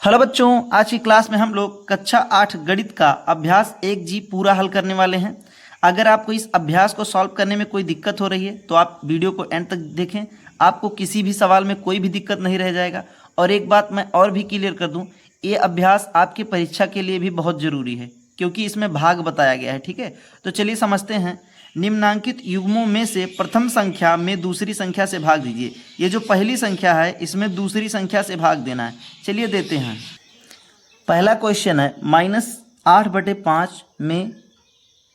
Hello बच्चों, आज की क्लास में हम लोग कक्षा 8 गणित का अभ्यास 1G पूरा हल करने वाले हैं। अगर आपको इस अभ्यास को सॉल्व करने में कोई दिक्कत हो रही है तो आप वीडियो को एंड तक देखें। आपको किसी भी सवाल में कोई भी दिक्कत नहीं रह जाएगा। और एक बात मैं और भी क्लियर कर दूं, ये अभ्यास आपकी परीक्षा के लिए भी बहुत ज़रूरी है क्योंकि इसमें भाग बताया गया है। ठीक है, तो चलिए समझते हैं। निम्नांकित युग्मों में से प्रथम संख्या में दूसरी संख्या से भाग दीजिए। ये जो पहली संख्या है इसमें दूसरी संख्या से भाग देना है। चलिए देते हैं। पहला क्वेश्चन है -8/5 में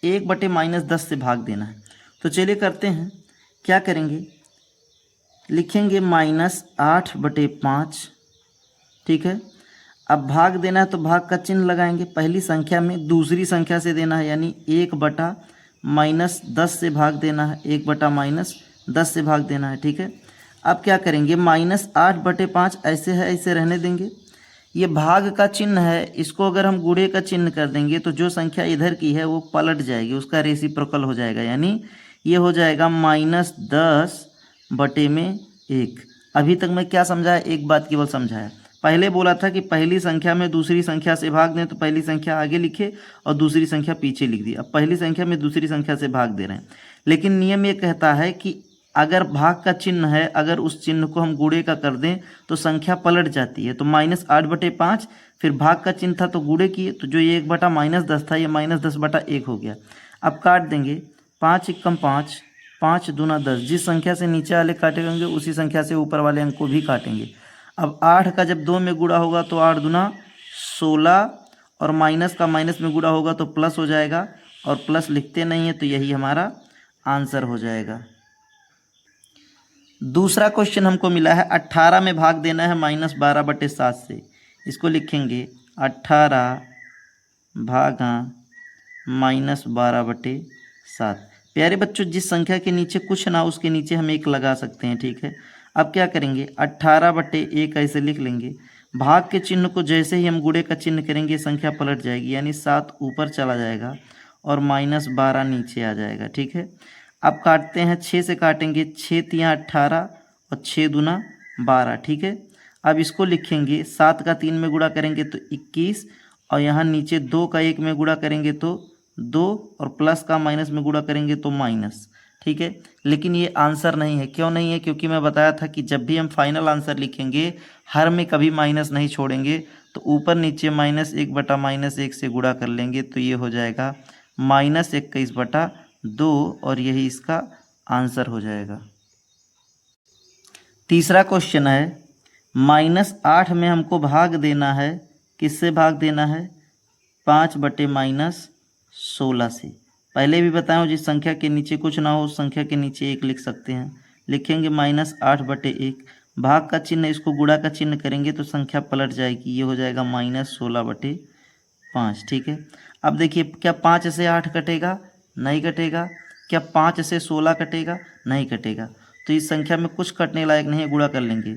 1/-10 से भाग देना है। तो चलिए करते हैं। क्या करेंगे, लिखेंगे -8/5। ठीक है, अब भाग देना है तो भाग का चिन्ह लगाएंगे। पहली संख्या में दूसरी संख्या से देना है, यानी 1/-10 से भाग देना है। 1/-10 से भाग देना है। ठीक है, अब क्या करेंगे, -8/5 ऐसे है, ऐसे रहने देंगे। ये भाग का चिन्ह है, इसको अगर हम गुणे का चिन्ह कर देंगे तो जो संख्या इधर की है वो पलट जाएगी, उसका रेसिप्रोकल हो जाएगा, यानी ये हो जाएगा -10/1। अभी तक मैं क्या समझाया, एक बात केवल समझाया। पहले बोला था कि पहली संख्या में दूसरी संख्या से भाग दें तो पहली संख्या आगे लिखे और दूसरी संख्या पीछे लिख दी। अब पहली संख्या में दूसरी संख्या से भाग दे रहे हैं, लेकिन नियम ये कहता है कि अगर भाग का चिन्ह है, अगर उस चिन्ह को हम गुणे का कर दें तो संख्या पलट जाती है। तो -8/5, फिर भाग का चिन्ह था तो गुणे किए, तो जो ये 1/-10 था ये -10/1 हो गया। अब काट देंगे। 5 × 5, 5 दूना 10। जिस संख्या से नीचे वाले काटे होंगे उसी संख्या से ऊपर वाले अंक को भी काटेंगे। अब 8 का जब 2 में गुणा होगा तो 8 दूना 16, और माइनस का माइनस में गुणा होगा तो प्लस हो जाएगा, और प्लस लिखते नहीं है तो यही हमारा आंसर हो जाएगा। दूसरा क्वेश्चन हमको मिला है 18 में भाग देना है -12/7 से। इसको लिखेंगे 18 भागा -12/7। प्यारे बच्चों, जिस संख्या के नीचे कुछ ना उसके नीचे हम 1 लगा सकते हैं। ठीक है, अब क्या करेंगे, 18/1 ऐसे लिख लेंगे। भाग के चिन्ह को जैसे ही हम गुणे का चिन्ह करेंगे संख्या पलट जाएगी, यानी 7 ऊपर चला जाएगा और -12 नीचे आ जाएगा। ठीक है, अब काटते हैं। 6 से काटेंगे, 6 तियाँ 18 और 6 दूना 12। ठीक है, अब इसको लिखेंगे। 7 का 3 में गुणा करेंगे तो 21, और यहाँ नीचे 2 का 1 में गुणा करेंगे तो 2, और प्लस का माइनस में गुणा करेंगे तो माइनस। ठीक है, लेकिन ये आंसर नहीं है। क्यों नहीं है, क्योंकि मैं बताया था कि जब भी हम फाइनल आंसर लिखेंगे हर में कभी माइनस नहीं छोड़ेंगे, तो ऊपर नीचे -1/-1 से गुणा कर लेंगे तो ये हो जाएगा -21/2, और यही इसका आंसर हो जाएगा। तीसरा क्वेश्चन है -8 में हमको भाग देना है। किससे भाग देना है, 5/-16 से। पहले भी बताया हूँ, जिस संख्या के नीचे कुछ ना हो उस संख्या के नीचे 1 लिख सकते हैं। लिखेंगे -8/1। भाग का चिन्ह, इसको गुणा का चिन्ह करेंगे तो संख्या पलट जाएगी, ये हो जाएगा -16/5। ठीक है, अब देखिए, क्या 5 से 8 कटेगा, नहीं कटेगा। क्या 5 से 16 कटेगा, नहीं कटेगा। तो इस संख्या में कुछ कटने लायक नहीं है, गुणा कर लेंगे।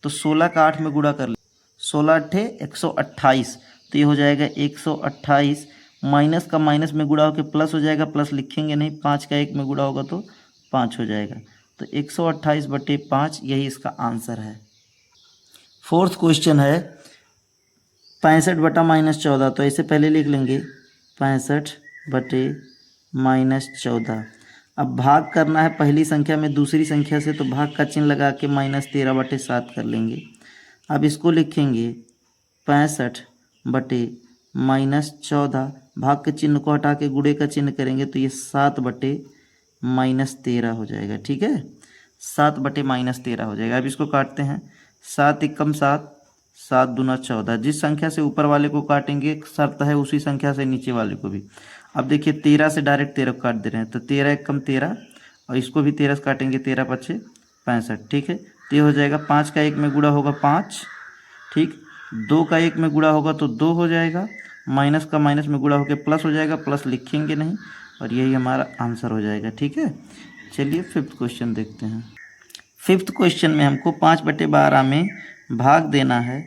तो 16 का 8 में गुणा कर लेंगे, 16 × 8 = 128। तो ये हो जाएगा 128, माइनस का माइनस में गुणा होकर प्लस हो जाएगा, प्लस लिखेंगे नहीं। 5 का 1 में गुणा होगा तो 5 हो जाएगा। तो 128/5 यही इसका आंसर है। फोर्थ क्वेश्चन है 65/-14। तो ऐसे पहले लिख लेंगे 65/-14। अब भाग करना है पहली संख्या में दूसरी संख्या से, तो भाग का चिन्ह लगा के -13/7 कर लेंगे। अब इसको लिखेंगे 65/-14। भाग के चिन्ह को हटा के गुणे का चिन्ह करेंगे तो ये 7/-13 हो जाएगा। ठीक है, 7/-13 हो जाएगा। अब इसको काटते हैं। 7 × 7, 7 दूना 14। जिस संख्या से ऊपर वाले को काटेंगे शर्त है उसी संख्या से नीचे वाले को भी। अब देखिए, 13 से डायरेक्ट 13 को काट दे रहे हैं, तो 13 × 13, और इसको भी 13 से काटेंगे, 13 × 5 = 65। ठीक है, तो ये हो जाएगा। 5 का 1 में गुणा होगा 5। ठीक, 2 का 1 में गुणा होगा तो 2 हो जाएगा, माइनस का माइनस में गुणा होकर प्लस हो जाएगा, प्लस लिखेंगे नहीं, और यही हमारा आंसर हो जाएगा। ठीक है, चलिए फिफ्थ क्वेश्चन देखते हैं। फिफ्थ क्वेश्चन में हमको 5/12 में भाग देना है।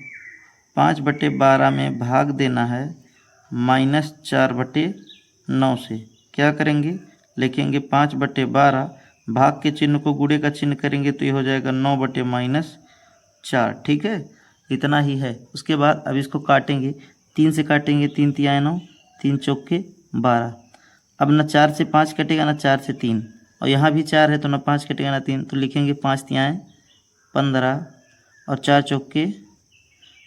5/12 में भाग देना है -4/9 से। क्या करेंगे, लिखेंगे 5/12, भाग के चिन्ह को गुणे का चिन्ह करेंगे तो ये हो जाएगा 9/-4। ठीक है, इतना ही है। उसके बाद अब इसको काटेंगे, 3 से काटेंगे, 3 तियाएँ 9, 3 चौके 12। अब ना 4 से 5 कटेगा, ना 4 से 3, और यहाँ भी 4 है तो ना 5 कटेगा ना 3, तो लिखेंगे 5 तियाएँ 15 और 4 चौके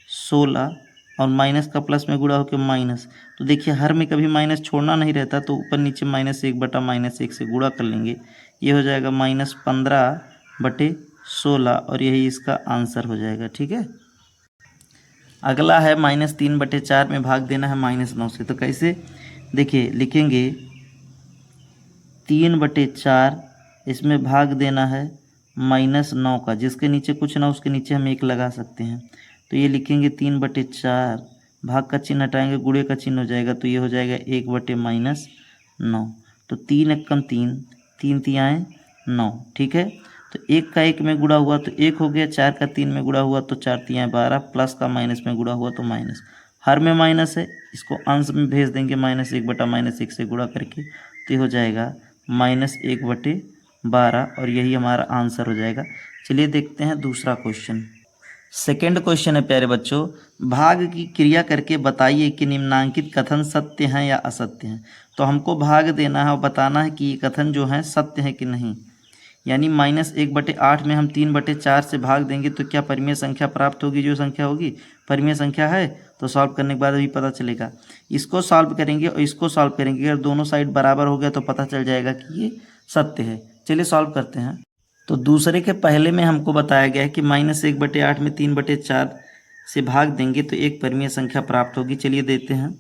16 और माइनस का प्लस में गुणा होकर माइनस। तो देखिए हर में कभी माइनस छोड़ना नहीं रहता, तो ऊपर नीचे -1/-1 से गुणा कर लेंगे। ये हो जाएगा -15/16 और यही इसका आंसर हो जाएगा। ठीक है। अगला है -3/4 में भाग देना है -9 से। तो कैसे, देखिए लिखेंगे 3/4, इसमें भाग देना है -9 का, जिसके नीचे कुछ ना उसके नीचे हम 1 लगा सकते हैं। तो ये लिखेंगे 3/4, भाग का चिन्ह हटाएंगे, गुणे का चिन्ह हो जाएगा, तो ये हो जाएगा 1/-9। तो 3 एकम 3, 3 तियाएँ 9। ठीक है। तो 1 का 1 में गुणा हुआ तो 1 हो गया, 4 का 3 में गुणा हुआ तो 4 तियाएँ 12, प्लस का माइनस में गुणा हुआ तो माइनस। हर में माइनस है, इसको अंश में भेज देंगे -1/-1 से गुणा करके, तो ये हो जाएगा -1/12 और यही हमारा आंसर हो जाएगा। चलिए देखते हैं दूसरा क्वेश्चन। सेकेंड क्वेश्चन है प्यारे बच्चों, भाग की क्रिया करके बताइए कि निम्नांकित कथन सत्य हैं या असत्य हैं। तो हमको भाग देना है और बताना है कि ये कथन जो हैं सत्य है कि नहीं। यानी -1/8 में हम 3/4 से भाग देंगे तो क्या परिमेय संख्या प्राप्त होगी। जो संख्या होगी परिमेय संख्या है, तो सॉल्व करने के बाद अभी पता चलेगा। इसको सॉल्व करेंगे और इसको सॉल्व करेंगे, अगर दोनों साइड बराबर हो गया तो पता चल जाएगा कि ये सत्य है। चलिए सॉल्व करते हैं। तो दूसरे के पहले में हमको बताया गया है कि -1/8 में 3/4 से भाग देंगे तो एक परिमेय संख्या प्राप्त होगी। चलिए देते हैं,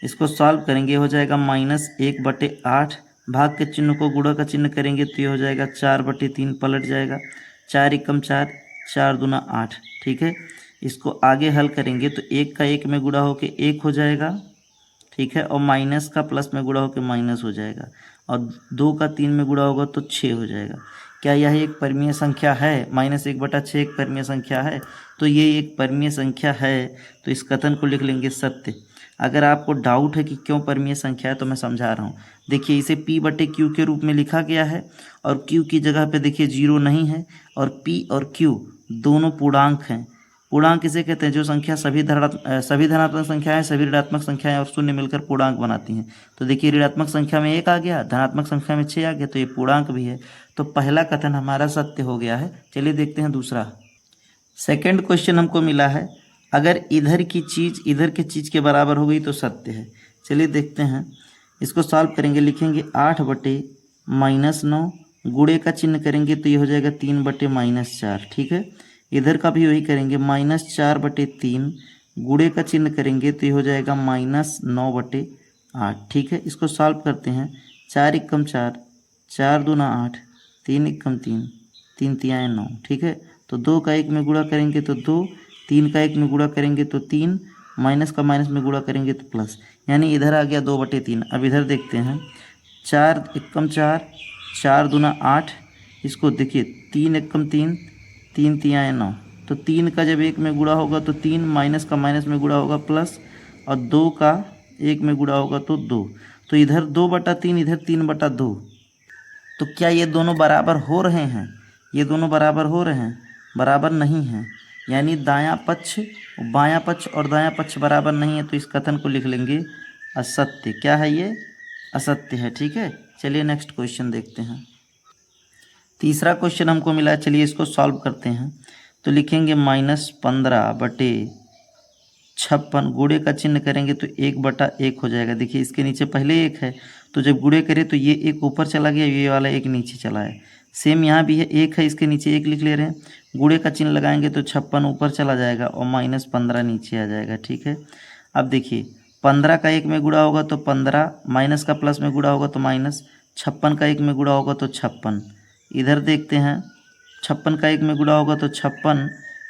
इसको सॉल्व करेंगे, हो जाएगा -1/8, भाग के चिन्ह को गुणा का चिन्ह करेंगे तो ये हो जाएगा 4/3 पलट जाएगा, 4 एकम 4, 4 दूना 8। ठीक है। इसको आगे हल करेंगे तो 1 का 1 में गुणा होकर 1 हो जाएगा। ठीक है। और माइनस का प्लस में गुणा होकर माइनस हो जाएगा, और 2 का 3 में गुणा होगा तो 6 हो जाएगा। क्या यह एक परिमेय संख्या है? -1/6 एक परिमेय संख्या है, तो ये एक परिमेय संख्या है। तो इस कथन को लिख लेंगे सत्य। अगर आपको डाउट है कि क्यों परिमेय संख्या है तो मैं समझा रहा हूँ। देखिए इसे P/Q के रूप में लिखा गया है, और Q की जगह पे देखिए 0 नहीं है, और P और Q दोनों पूर्णांक हैं। पूर्णांक किसे कहते हैं? जो संख्या सभी धनात्मक संख्याएं, सभी ऋणात्मक संख्याएं और शून्य मिलकर पूर्णांक बनाती हैं। तो देखिए ऋणात्मक संख्या में 1 आ गया, धनात्मक संख्या में 6 आ गया, तो ये पूर्णांक भी है। तो पहला कथन हमारा सत्य हो गया है। चलिए देखते हैं दूसरा। सेकंड क्वेश्चन हमको मिला है, अगर इधर की चीज़ इधर के चीज़ के बराबर हो गई तो सत्य है। चलिए देखते हैं, इसको सॉल्व करेंगे, लिखेंगे 8/-9, गुणे का चिन्ह करेंगे तो ये हो जाएगा 3/-4। ठीक है। इधर का भी वही करेंगे, -4/3, गुणे का चिन्ह करेंगे तो ये हो जाएगा -9/8। ठीक है। इसको सॉल्व करते हैं, 4 एकम 4, 4 दूना 8, 3 एकम 3, 3 तियाएँ 9। ठीक है। तो 2 का 1 में गुणा करेंगे तो 2, 3 का 1 में गुणा करेंगे तो 3, माइनस का माइनस में गुणा करेंगे तो प्लस, यानी इधर आ गया 2/3। अब इधर देखते हैं, 4 एकम 4, 4 दूना 8, इसको देखिए 3 एकम 3, 3 तियाएँ 9। तो 3 का जब 1 में गुणा होगा तो 3, माइनस का माइनस में गुणा होगा प्लस, और 2 का 1 में गुणा होगा तो 2। तो इधर 2/3, इधर 3/2। तो क्या ये दोनों बराबर हो रहे हैं? ये दोनों बराबर हो रहे हैं? बराबर नहीं हैं। यानी दायां पक्ष, बायां पक्ष और दायां पक्ष बराबर नहीं है, तो इस कथन को लिख लेंगे असत्य। क्या है ये? असत्य है। ठीक है। चलिए नेक्स्ट क्वेश्चन देखते हैं। तीसरा क्वेश्चन हमको मिला है, चलिए इसको सॉल्व करते हैं। तो लिखेंगे -15/56, गुणे का चिन्ह करेंगे तो 1/1 हो जाएगा। देखिए इसके नीचे पहले 1 है, तो जब गुणे करें तो ये 1 ऊपर चला गया, ये वाला 1 नीचे चला है। सेम यहाँ भी है, 1 है, इसके नीचे 1 लिख ले रहे हैं, गुणे का चिन्ह लगाएंगे तो 56 ऊपर चला जाएगा और -15 नीचे आ जाएगा। ठीक है। अब देखिए 15 का 1 में गुणा होगा तो 15, माइनस का प्लस में गुणा होगा तो माइनस, 56 का 1 में गुणा होगा तो 56। इधर देखते हैं, 56 का 1 में गुणा होगा तो 56,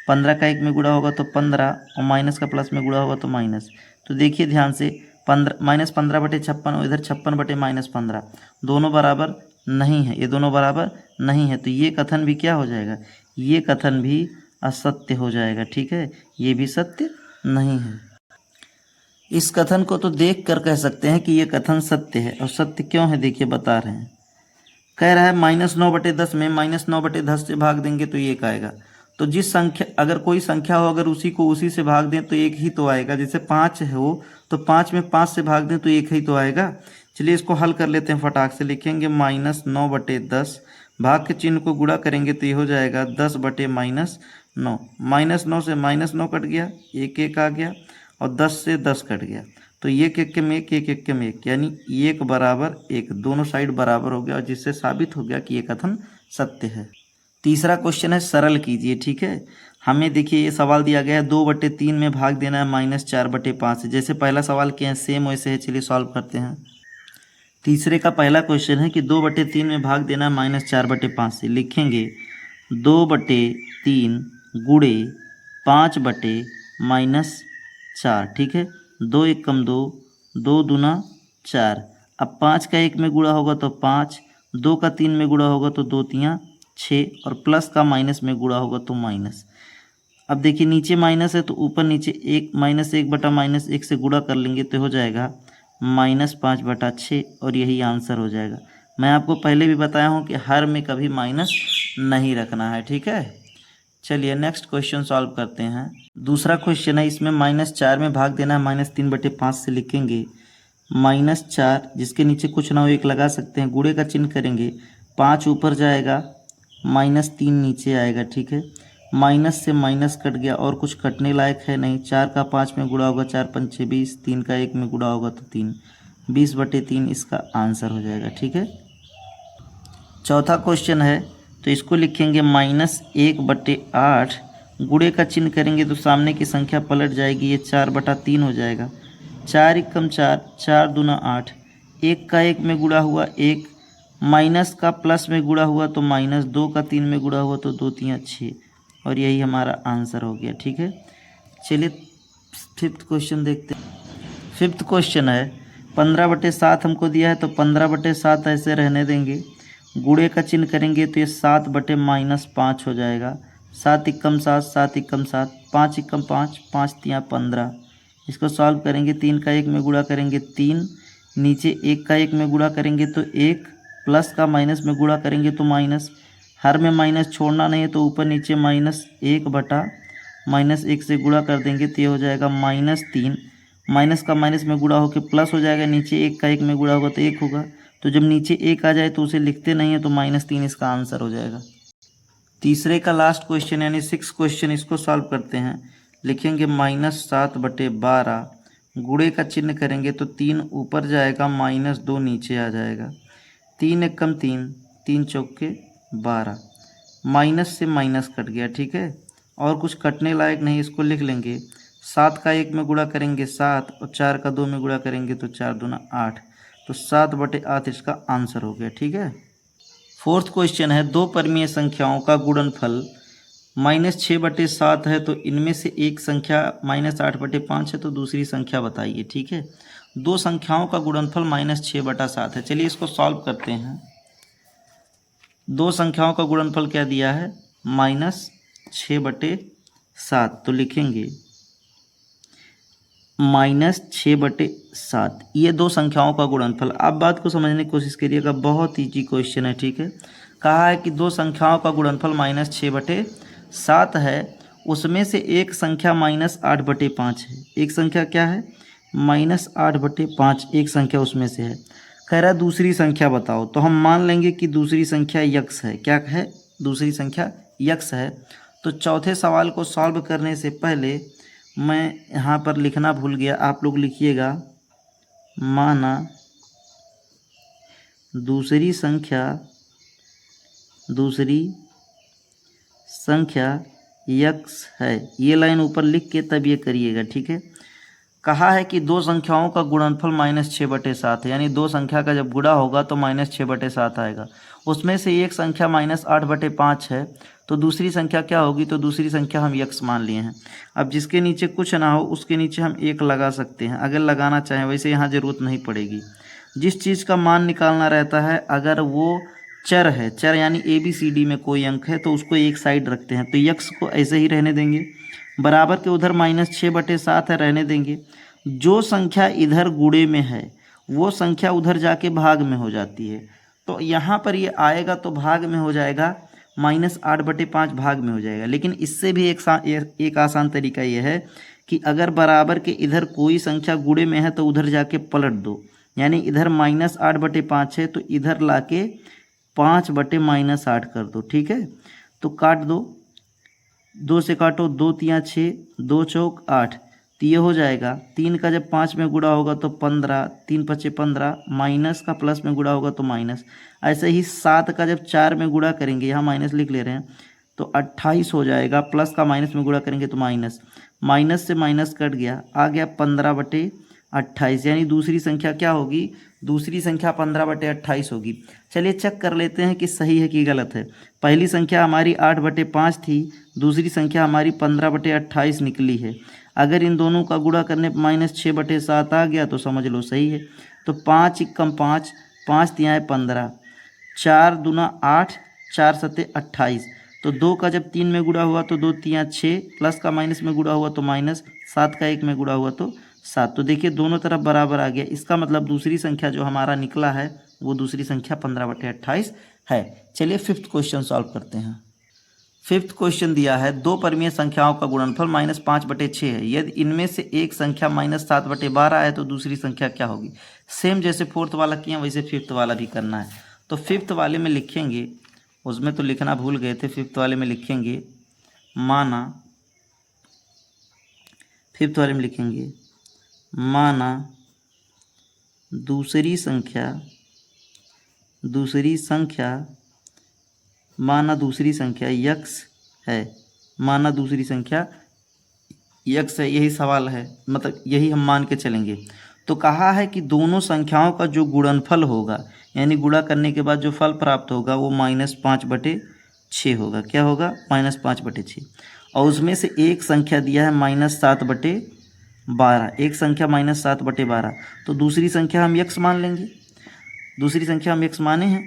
15 का 1 में गुणा होगा तो 15, और माइनस का प्लस में गुणा होगा तो माइनस। तो देखिए ध्यान से, -15/56 और इधर 56/-15 दोनों बराबर नहीं है, ये दोनों बराबर नहीं है। तो ये कथन भी क्या हो जाएगा? ये कथन भी असत्य हो जाएगा। ठीक है। ये भी सत्य नहीं है। इस कथन को तो देख कर कह सकते हैं कि ये कथन सत्य है। और सत्य क्यों है देखिए बता रहे हैं। कह रहा है -9/10 में -9/10 से भाग देंगे तो ये 1 आएगा। तो जिस संख्या, अगर कोई संख्या हो अगर उसी को उसी से भाग दें तो एक ही तो आएगा। जैसे 5 हो तो 5 में 5 से भाग दें तो एक ही तो आएगा। चलिए इसको हल कर लेते हैं फटाक से। लिखेंगे -9/10, भाग के चिन्ह को गुणा करेंगे तो ये हो जाएगा 10/-9। -9 से -9 कट गया, 1 आ गया, और 10 से 10 कट गया, तो ये एक के में एक, एक एक के में एक, यानी 1 बराबर 1, दोनों साइड बराबर हो गया, और जिससे साबित हो गया कि ये कथन सत्य है। तीसरा क्वेश्चन है, सरल कीजिए। ठीक है, हमें देखिए ये सवाल दिया गया है 2/3 में भाग देना है -4/5 से। जैसे पहला सवाल किए हैं सेम वैसे है, चलिए सॉल्व करते हैं। तीसरे का पहला क्वेश्चन है कि 2/3 में भाग देना है -4/5 से। लिखेंगे 2/3 गुणे 5/-4। ठीक है, 2 1 कम 2, 2 दूना 4। अब 5 का 1 में गुणा होगा तो 5, 2 का 3 में गुणा होगा तो 2 3 6, और प्लस का माइनस में गुणा होगा तो माइनस। अब देखिए नीचे माइनस है तो ऊपर नीचे एक -1/-1 से गुणा कर लेंगे तो हो जाएगा -5/6, और यही आंसर हो जाएगा। मैं आपको पहले भी बताया हूँ कि हर में कभी माइनस नहीं रखना है। ठीक है, चलिए नेक्स्ट क्वेश्चन सॉल्व करते हैं। दूसरा क्वेश्चन है, इसमें -4 में भाग देना है -3/5 से। लिखेंगे -4, जिसके नीचे कुछ ना हो 1 लगा सकते हैं, गुणे का चिन्ह करेंगे, 5 ऊपर जाएगा, -3 नीचे आएगा। ठीक है, माइनस से माइनस कट गया, और कुछ कटने लायक है नहीं। 4 का 5 में गुणा होगा 4 5 6 20, 3 का 1 में गुणा होगा तो 3, 20/3 इसका आंसर हो जाएगा। ठीक है, चौथा क्वेश्चन है, तो इसको लिखेंगे -1/8, गुणे का चिन्ह करेंगे तो सामने की संख्या पलट जाएगी, ये 4/3 हो जाएगा। 4 1 कम 4, 4 दूना 8, 1 का 1 में गुणा हुआ 1, माइनस का प्लस में गुणा हुआ तो माइनस, 2 का 3 में गुणा हुआ तो 2 3 6, और यही हमारा आंसर हो गया। ठीक है, चलिए फिफ्थ क्वेश्चन देखते हैं। फिफ्थ क्वेश्चन है, 15/7 हमको दिया है, तो 15/7 ऐसे रहने देंगे, गुणे का चिन्ह करेंगे तो ये 7/-5 हो जाएगा। 7 एकम 7, 7 एकम 7, 5 एकम 5, 5 तिया 15। इसको सॉल्व करेंगे, 3 का 1 में गुणा करेंगे 3, नीचे 1 का 1 में गुणा करेंगे तो 1, प्लस का माइनस में गुणा करेंगे तो माइनस, हर में माइनस छोड़ना नहीं है तो ऊपर नीचे -1/-1 से गुणा कर देंगे तो ये हो जाएगा -3, माइनस का माइनस में गुणा होकर प्लस हो जाएगा, नीचे 1 का 1 में गुणा होगा तो 1 होगा, तो जब नीचे 1 आ जाए तो उसे लिखते नहीं है, तो -3 इसका आंसर हो जाएगा। तीसरे का लास्ट क्वेश्चन यानी 6 क्वेश्चन, इसको सॉल्व करते हैं। लिखेंगे -7/12, गुणे का चिन्ह करेंगे तो 3 ऊपर जाएगा, -2 नीचे आ जाएगा। 3 एकम 3, 3 चौके 12, माइनस से माइनस कट गया। ठीक है, और कुछ कटने लायक नहीं, इसको लिख लेंगे। 7 का 1 में गुणा करेंगे 7, और 4 का 2 में गुणा करेंगे तो 4 दूना 8, तो 7/8 इसका आंसर हो गया। ठीक है, फोर्थ क्वेश्चन है, 2 परमीय संख्याओं का गुणनफल -6/7 है, तो इनमें से एक संख्या -8/5 है, तो दूसरी संख्या बताइए। ठीक है, 2 संख्याओं का गुणनफल -6/7 है। चलिए इसको सॉल्व करते हैं। 2 संख्याओं का गुणनफल क्या दिया है, -6/7, तो लिखेंगे -6/7, ये 2 संख्याओं का गुणनफल। आप बात को समझने की कोशिश करिएगा, बहुत ईजी क्वेश्चन है। ठीक है, कहा है कि 2 संख्याओं का गुणनफल -6/7 है, उसमें से एक संख्या -8/5 है। एक संख्या क्या है, -8/5, एक संख्या उसमें से है। कह रहा दूसरी संख्या बताओ, तो हम मान लेंगे कि दूसरी संख्या यक्स है। क्या है, दूसरी संख्या यक्स है। तो चौथे सवाल को सॉल्व करने से पहले मैं यहाँ पर लिखना भूल गया, आप लोग लिखिएगा। माना दूसरी संख्या यक्स है, ये लाइन ऊपर लिख के तब ये करिएगा। ठीक है, कहा है कि 2 संख्याओं का गुणनफल -6/7 है, यानी 2 संख्या का जब गुणा होगा तो -6/7 आएगा। उसमें से एक संख्या -8/5 है, तो दूसरी संख्या क्या होगी, तो दूसरी संख्या हम यक्स मान लिए हैं। अब जिसके नीचे कुछ ना हो उसके नीचे हम 1 लगा सकते हैं, अगर लगाना चाहें, वैसे यहाँ ज़रूरत नहीं पड़ेगी। जिस चीज़ का मान निकालना रहता है, अगर वो चर है, चर यानी ABCD में कोई अंक है, तो उसको एक साइड रखते हैं, तो यक्स को ऐसे ही रहने देंगे, बराबर के उधर -6/7 है, रहने देंगे। जो संख्या इधर गुणे में है वो संख्या उधर जाके भाग में हो जाती है, तो यहाँ पर ये आएगा तो भाग में हो जाएगा -8/5 भाग में हो जाएगा। लेकिन इससे भी एक आसान तरीका यह है कि अगर बराबर के इधर कोई संख्या गुणे में है तो उधर जाके पलट दो, यानी इधर -8/5 है तो इधर लाके 5/-8 कर दो। ठीक है, तो काट दो, 2 से काटो, 2 तिया 6, 2 चौक 8, तो ये हो जाएगा 3 का जब 5 में गुणा होगा तो 15, 3 पचे 15, माइनस का प्लस में गुणा होगा तो माइनस। ऐसे ही 7 का जब 4 में गुणा करेंगे, यहाँ माइनस लिख ले रहे हैं, तो 28 हो जाएगा, प्लस का माइनस में गुणा करेंगे तो माइनस, माइनस से माइनस कट गया, आ गया 15/28, यानी दूसरी संख्या क्या होगी, दूसरी संख्या 15/28 होगी। चलिए चेक कर लेते हैं कि सही है कि गलत है। पहली संख्या हमारी 8/5 थी, दूसरी संख्या हमारी 15/28 निकली है। अगर इन दोनों का गुणा करने पर -6/7 आ गया तो समझ लो सही है। तो 5 × 5, 5 तियाएँ 15, 4 दूना 8, 4 सते 28, तो 2 का जब 3 में गुणा हुआ तो 2 तियाँ 6, प्लस का माइनस में गुणा हुआ तो माइनस, 7 का 1 में गुणा हुआ तो 7। तो देखिए दोनों तरफ बराबर आ गया। इसका मतलब दूसरी संख्या जो हमारा निकला है वो दूसरी संख्या 15/28 है। चलिए फिफ्थ क्वेश्चन सॉल्व करते हैं। फिफ्थ क्वेश्चन दिया है, दो परिमेय संख्याओं का गुणनफल -5/6 है। यदि इनमें से एक संख्या -7/12 है तो दूसरी संख्या क्या होगी। सेम जैसे फोर्थ वाला किया वैसे फिफ्थ वाला भी करना है। तो फिफ्थ वाले में लिखेंगे, उसमें तो लिखना भूल गए थे, फिफ्थ वाले में लिखेंगे माना, फिफ्थ वाले में लिखेंगे माना दूसरी संख्या माना दूसरी संख्या यक्स है, माना दूसरी संख्या यक्स है। यही सवाल है, मतलब यही हम मान के चलेंगे। तो कहा है कि दोनों संख्याओं का जो गुणनफल होगा, यानी गुणा करने के बाद जो फल प्राप्त होगा वो -5/6 होगा। क्या होगा, -5/6। और उसमें से एक संख्या दिया है -7/12, एक संख्या -7/12, तो दूसरी संख्या हम यक्स मान लेंगे। दूसरी संख्या हम यक्स माने हैं,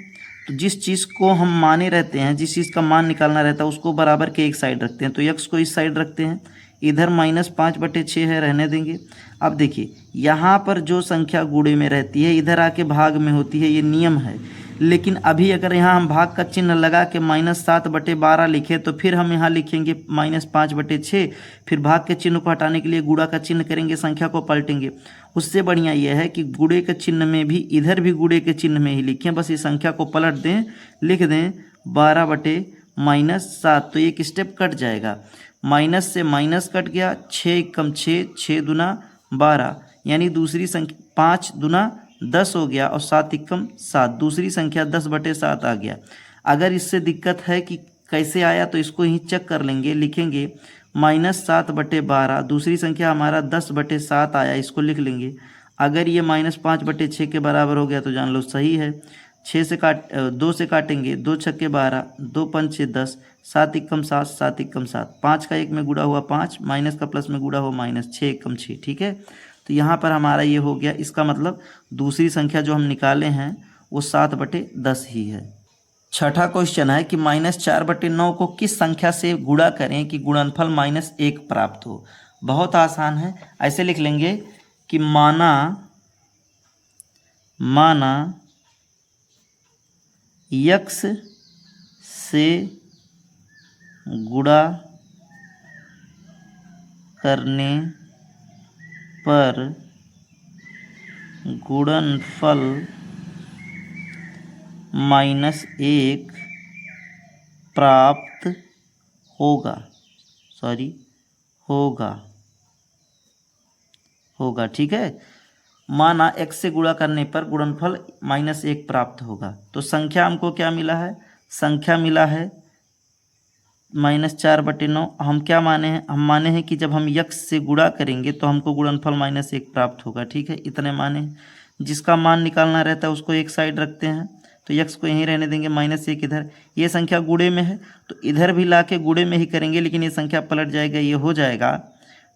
तो जिस चीज़ को हम माने रहते हैं, जिस चीज़ का मान निकालना रहता है उसको बराबर के एक साइड रखते हैं। तो यक्स को इस साइड रखते हैं, इधर -5/6 है, रहने देंगे। अब देखिए यहाँ पर जो संख्या गुणे में रहती है इधर आके भाग में होती है, ये नियम है। लेकिन अभी अगर यहाँ हम भाग का चिन्ह लगा के -7/12 लिखे तो फिर हम यहाँ लिखेंगे -5/6, फिर भाग के चिन्ह को हटाने के लिए गुणा का चिन्ह करेंगे, संख्या को पलटेंगे। उससे बढ़िया यह है कि गुणे के चिन्ह में भी इधर भी गुणे के चिन्ह में ही लिखें, बस ये संख्या को पलट दें, लिख दें 12/-7, तो एक स्टेप कट जाएगा। माइनस से माइनस कट गया, 6 × 6, 6 दूना 12, यानी दूसरी संख्या 5 दूना 10 हो गया, और 7 × 7, दूसरी संख्या 10/7 आ गया। अगर इससे दिक्कत है कि कैसे आया तो इसको ही चेक कर लेंगे, लिखेंगे -7/12, दूसरी संख्या हमारा 10/7 आया, इसको लिख लेंगे। अगर ये -5/6 के बराबर हो गया तो जान लो सही है। 2 से काटेंगे, 2 छक्के 12, 2 पंचे 10, 7 × 7, 7 × 7, 5 का 1 में गुणा हुआ 5, माइनस का प्लस में गुणा हुआ माइनस, 6 × 6। ठीक है, तो यहाँ पर हमारा ये हो गया। इसका मतलब दूसरी संख्या जो हम निकाले हैं वो 7/10 ही है। छठा क्वेश्चन है कि -4/9 को किस संख्या से गुणा करें कि गुणनफल -1 प्राप्त हो। बहुत आसान है, ऐसे लिख लेंगे कि माना यक्स से गुणा करने पर गुणनफल -1 प्राप्त होगा, होगा। ठीक है, माना x से गुणा करने पर गुणनफल -1 प्राप्त होगा। तो संख्या हमको क्या मिला है, संख्या मिला है -4/9। हम क्या माने हैं, हम माने हैं कि जब हम x से गुणा करेंगे तो हमको गुणनफल -1 प्राप्त होगा। ठीक है, इतने माने हैं। जिसका मान निकालना रहता है उसको एक साइड रखते हैं, तो x को यहीं रहने देंगे, -1 इधर। ये संख्या गुणे में है तो इधर भी ला के गुणे में ही करेंगे, लेकिन ये संख्या पलट जाएगा, ये हो जाएगा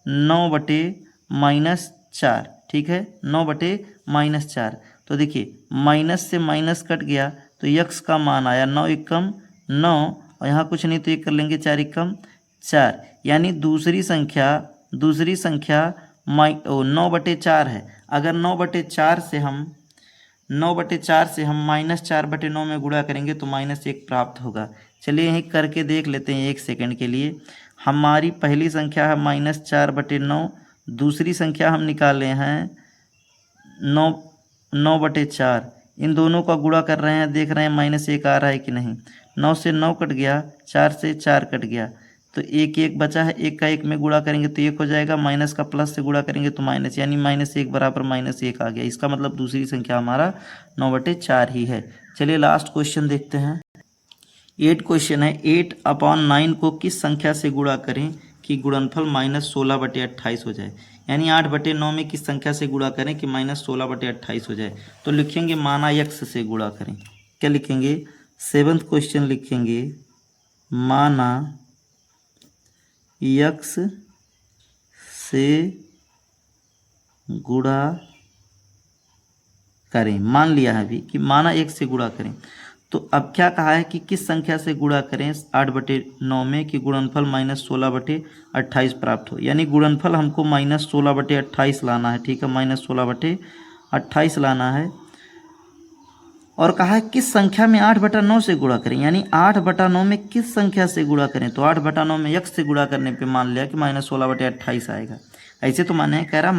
9/-4। ठीक है, 9/-4। तो देखिए माइनस से माइनस कट गया तो यक्स का मान आया 9 × 9, और यहाँ कुछ नहीं तो ये कर लेंगे 4 × 4, यानी दूसरी संख्या 9/4 है। अगर 9/4 से हम -4/9 में गुणा करेंगे तो -1 प्राप्त होगा। चलिए यहीं करके देख लेते हैं 1 सेकंड के लिए। हमारी पहली संख्या है -4/9, दूसरी संख्या हम निकाले हैं 9/4। इन दोनों का गुणा कर रहे हैं, देख रहे हैं -1 आ रहा है कि नहीं। 9 से 9 कट गया, 4 से 4 कट गया, तो 1 बचा है। 1 का 1 में गुणा करेंगे तो 1 हो जाएगा, माइनस का प्लस से गुणा करेंगे तो माइनस, यानी -1 बराबर -1 आ गया। इसका मतलब दूसरी संख्या हमारा 9/4 ही है। चलिए लास्ट क्वेश्चन देखते हैं। 8 क्वेश्चन है, 8/9 को किस संख्या से गुणा करें कि गुणनफल -16/28 हो जाए। यानी 8/9 में किस संख्या से गुणा करें कि -16/28 हो जाए। तो लिखेंगे माना यक्ष से गुणा करें। क्या लिखेंगे? 7th क्वेश्चन लिखेंगे माना यक्ष से गुणा करें। मान लिया है अभी कि माना 1 से गुणा करें। तो अब क्या कहा है कि किस संख्या से गुणा करें 8/9 में कि गुणनफल -16/28 प्राप्त हो। यानी गुणनफल हमको -16/28 लाना है। ठीक है, -16/28 लाना है। और कहा है किस संख्या में 8/9 से गुणा करें। यानी 8/9 में किस संख्या से गुणा करें। तो 8/9 में यक्ष से गुणा करने पे मान लिया कि -16/28 आएगा। ऐसे तो माने कह रहा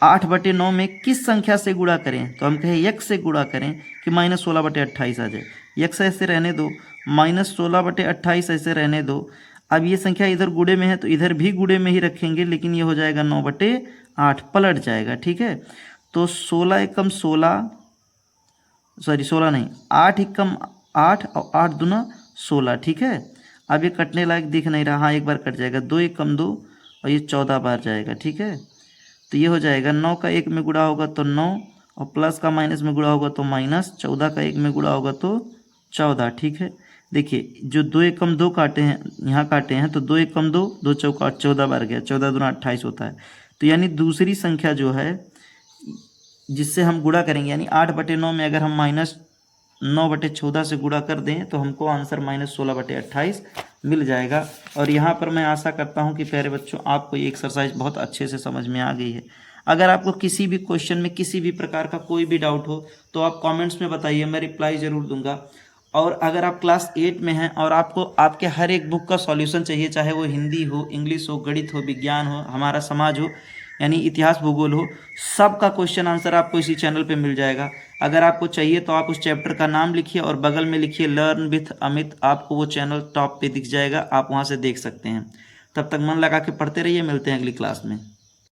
-8/9 में किस संख्या से गुणा करें। तो हम कहें यक्ष से गुणा करें कि -16/28 आ जाए। यक्ष ऐसे रहने दो, -16/28 ऐसे रहने दो। अब ये संख्या इधर गुणे में है तो इधर भी गुणे में ही रखेंगे, लेकिन ये हो जाएगा 9/8, पलट जाएगा। ठीक है, तो 16 एकम 16, सॉरी 16 नहीं, 8 एकम 8 और 8 दूना 16। ठीक है, अब ये कटने लायक दिख नहीं रहा। हाँ, एक बार कट जाएगा। 2 एकम 2 और ये 14 बार जाएगा। ठीक है, तो ये हो जाएगा 9 का 1 में गुणा होगा तो 9, और प्लस का माइनस में गुणा होगा तो माइनस, 14 का 1 में गुणा होगा तो 14। ठीक है, देखिए जो 2 एकम 2 काटे हैं, यहाँ काटे हैं, तो 2 एकम 2, 2 चौका 8, 14 बार गया। 14 दूना 28 होता है। तो यानी दूसरी संख्या जो है जिससे हम गुणा करेंगे, यानी 8/9 में अगर हम -9/14 से गुणा कर दें तो हमको आंसर -16/28 मिल जाएगा। और यहाँ पर मैं आशा करता हूँ कि प्यारे बच्चों आपको ये एक्सरसाइज बहुत अच्छे से समझ में आ गई है। अगर आपको किसी भी क्वेश्चन में किसी भी प्रकार का कोई भी डाउट हो तो आप कमेंट्स में बताइए, मैं रिप्लाई ज़रूर दूंगा। और अगर आप क्लास 8 में हैं और आपको आपके हर एक बुक का सॉल्यूशन चाहिए, चाहे वो हिंदी हो, इंग्लिश हो, गणित हो, विज्ञान हो, हमारा समाज हो, यानी इतिहास भूगोल हो, सब का क्वेश्चन आंसर आपको इसी चैनल पे मिल जाएगा। अगर आपको चाहिए तो आप उस चैप्टर का नाम लिखिए और बगल में लिखिए लर्न विथ अमित। आपको वो चैनल टॉप पे दिख जाएगा, आप वहाँ से देख सकते हैं। तब तक मन लगा के पढ़ते रहिए, मिलते हैं अगली क्लास में।